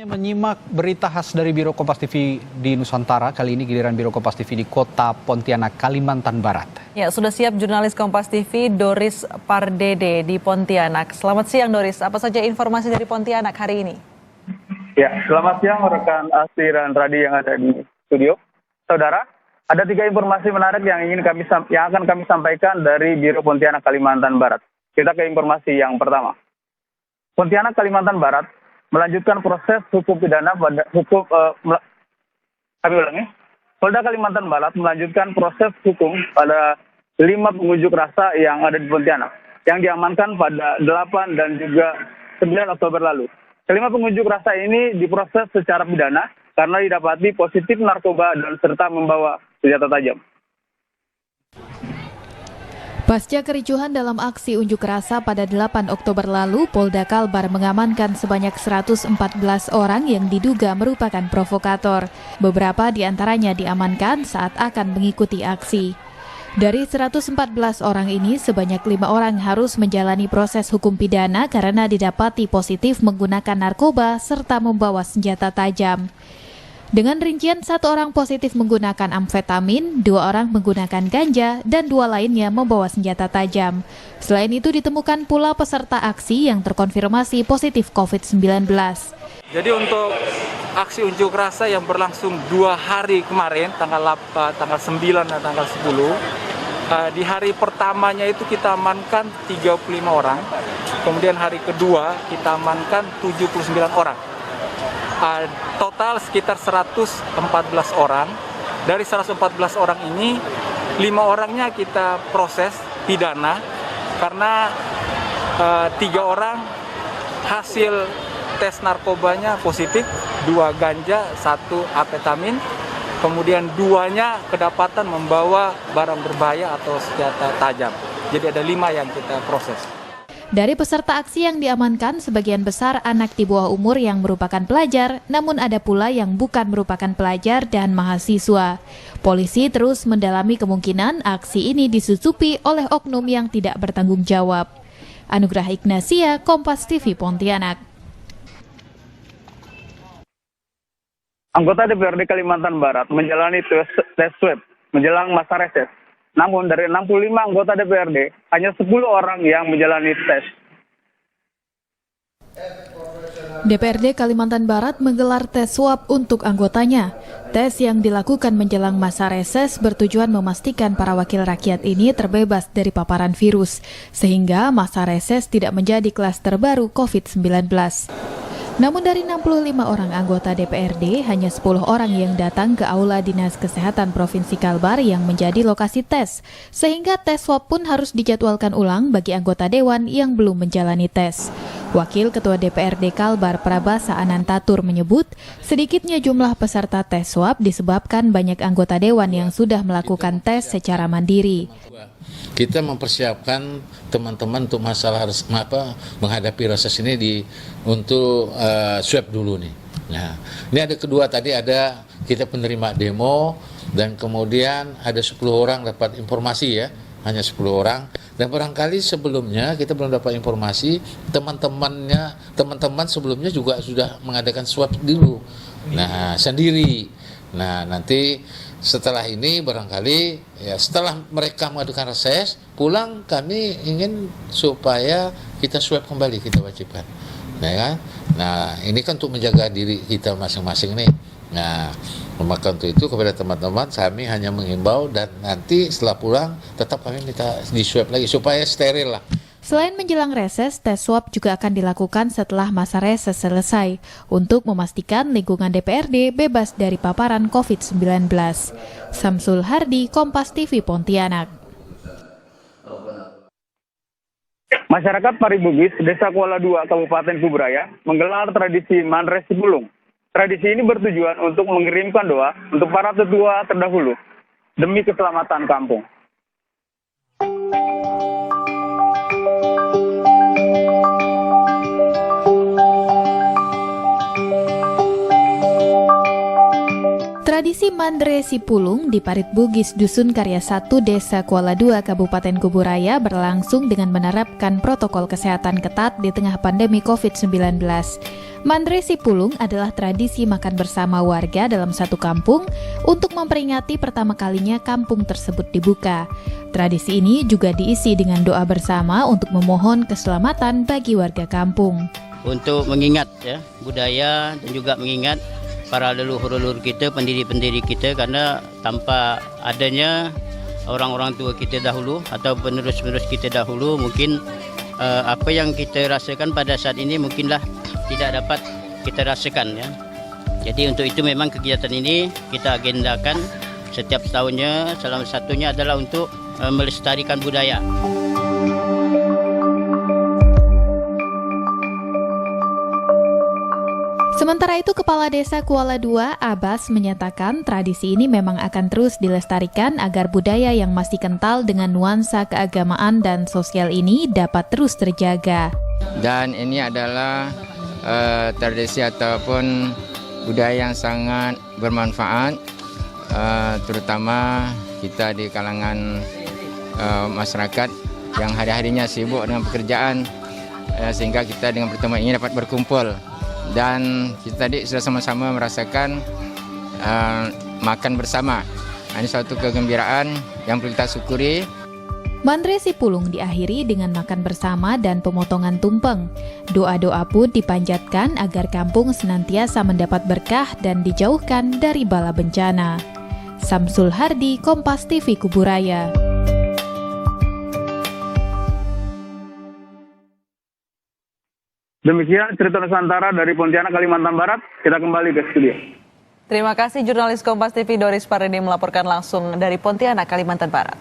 Menyimak berita khas dari Biro Kompas TV di Nusantara, kali ini giliran Biro Kompas TV di Kota Pontianak, Kalimantan Barat. Ya, sudah siap jurnalis Kompas TV Doris Pardede di Pontianak. Selamat siang Doris, apa saja informasi dari Pontianak hari ini? Ya, selamat siang rekan Asri dan Radi yang ada di studio. Saudara, ada 3 informasi menarik yang akan kami sampaikan dari Biro Pontianak Kalimantan Barat. Kita ke informasi yang pertama. Pontianak Kalimantan Barat melanjutkan proses hukum pidana pada Polda Kalimantan Barat melanjutkan proses hukum pada 5 pengunjuk rasa yang ada di Pontianak yang diamankan pada 8 dan juga 9 Oktober lalu. Kelima pengunjuk rasa ini diproses secara pidana karena didapati positif narkoba dan serta membawa senjata tajam. Pasca kericuhan dalam aksi unjuk rasa pada 8 Oktober lalu, Polda Kalbar mengamankan sebanyak 114 orang yang diduga merupakan provokator. Beberapa di antaranya diamankan saat akan mengikuti aksi. Dari 114 orang ini, sebanyak 5 orang harus menjalani proses hukum pidana karena didapati positif menggunakan narkoba serta membawa senjata tajam. Dengan rincian 1 orang positif menggunakan amfetamin, 2 orang menggunakan ganja, dan 2 lainnya membawa senjata tajam. Selain itu ditemukan pula peserta aksi yang terkonfirmasi positif COVID-19. Jadi untuk aksi unjuk rasa yang berlangsung 2 hari kemarin, tanggal 9 dan tanggal 10, di hari pertamanya itu kita amankan 35 orang, kemudian hari kedua kita amankan 79 orang. Total sekitar 114 orang. Dari 114 orang ini, 5 orangnya kita proses pidana karena 3 orang hasil tes narkobanya positif, 2 ganja, 1 amfetamin, kemudian 2-nya kedapatan membawa barang berbahaya atau senjata tajam. Jadi ada 5 yang kita proses. Dari peserta aksi yang diamankan, sebagian besar anak di bawah umur yang merupakan pelajar, namun ada pula yang bukan merupakan pelajar dan mahasiswa. Polisi terus mendalami kemungkinan aksi ini disusupi oleh oknum yang tidak bertanggung jawab. Anugrah Ignasia, Kompas TV Pontianak. Anggota DPRD Kalimantan Barat menjalani tes swab menjelang masa reses. Namun dari 65 anggota DPRD, hanya 10 orang yang menjalani tes. DPRD Kalimantan Barat menggelar tes swab untuk anggotanya. Tes yang dilakukan menjelang masa reses bertujuan memastikan para wakil rakyat ini terbebas dari paparan virus, sehingga masa reses tidak menjadi klaster baru COVID-19. Namun dari 65 orang anggota DPRD, hanya 10 orang yang datang ke Aula Dinas Kesehatan Provinsi Kalbar yang menjadi lokasi tes, sehingga tes swab pun harus dijadwalkan ulang bagi anggota dewan yang belum menjalani tes. Wakil Ketua DPRD Kalbar Prabasa Anantatur menyebut, sedikitnya jumlah peserta tes swab disebabkan banyak anggota dewan yang sudah melakukan tes secara mandiri. Kita mempersiapkan teman-teman untuk masalah menghadapi reses ini untuk swab dulu nih. Nah, ini ada kedua tadi ada kita penerima demo dan kemudian ada 10 orang dapat informasi ya, hanya 10 orang. Dan barangkali sebelumnya kita belum dapat informasi teman-teman sebelumnya juga sudah mengadakan swab dulu. Nah, sendiri. Nah, nanti setelah ini barangkali ya setelah mereka mengadakan reses pulang kami ingin supaya kita swab kembali, kita wajibkan. Nah, kan? Nah, ini kan untuk menjaga diri kita masing-masing nih. Nah, maka untuk itu kepada teman-teman kami hanya menghimbau dan nanti setelah pulang tetap kami minta di swab lagi supaya steril lah. Selain menjelang reses, tes swab juga akan dilakukan setelah masa reses selesai untuk memastikan lingkungan DPRD bebas dari paparan COVID-19. Samsul Hardi, Kompas TV Pontianak. Masyarakat Paribugis, Desa Kuala II, Kabupaten Kubraya, menggelar tradisi Manres Sibulung. Tradisi ini bertujuan untuk mengirimkan doa untuk para tetua terdahulu demi keselamatan kampung. Tradisi Mandre Sipulung di Parit Bugis Dusun Karya 1 Desa Kuala II Kabupaten Kuburaya berlangsung dengan menerapkan protokol kesehatan ketat di tengah pandemi COVID-19. Mandre Sipulung adalah tradisi makan bersama warga dalam satu kampung untuk memperingati pertama kalinya kampung tersebut dibuka. Tradisi ini juga diisi dengan doa bersama untuk memohon keselamatan bagi warga kampung. Untuk mengingat budaya dan juga mengingat para leluhur-leluhur kita, pendiri-pendiri kita, karena tanpa adanya orang-orang tua kita dahulu atau penerus-penerus kita dahulu, mungkin apa yang kita rasakan pada saat ini mungkinlah tidak dapat kita rasakan ya. Jadi untuk itu memang kegiatan ini kita agendakan setiap tahunnya, salah satunya adalah untuk melestarikan budaya. Sementara itu, Kepala Desa Kuala II, Abbas, menyatakan tradisi ini memang akan terus dilestarikan agar budaya yang masih kental dengan nuansa keagamaan dan sosial ini dapat terus terjaga. Dan ini adalah tradisi ataupun budaya yang sangat bermanfaat, terutama kita di kalangan masyarakat yang hari-harinya sibuk dengan pekerjaan, sehingga kita dengan pertemuan ini dapat berkumpul. Dan kita tadi sudah sama-sama merasakan makan bersama. Ini suatu kegembiraan yang perlu kita syukuri. Mandre Sipulung diakhiri dengan makan bersama dan pemotongan tumpeng. Doa-doa pun dipanjatkan agar kampung senantiasa mendapat berkah dan dijauhkan dari bala bencana. Samsul Hardi, Kompas TV Kuburaya. Demikian cerita Nusantara dari Pontianak, Kalimantan Barat. Kita kembali ke studio. Terima kasih jurnalis Kompas TV Doris Pardede melaporkan langsung dari Pontianak, Kalimantan Barat.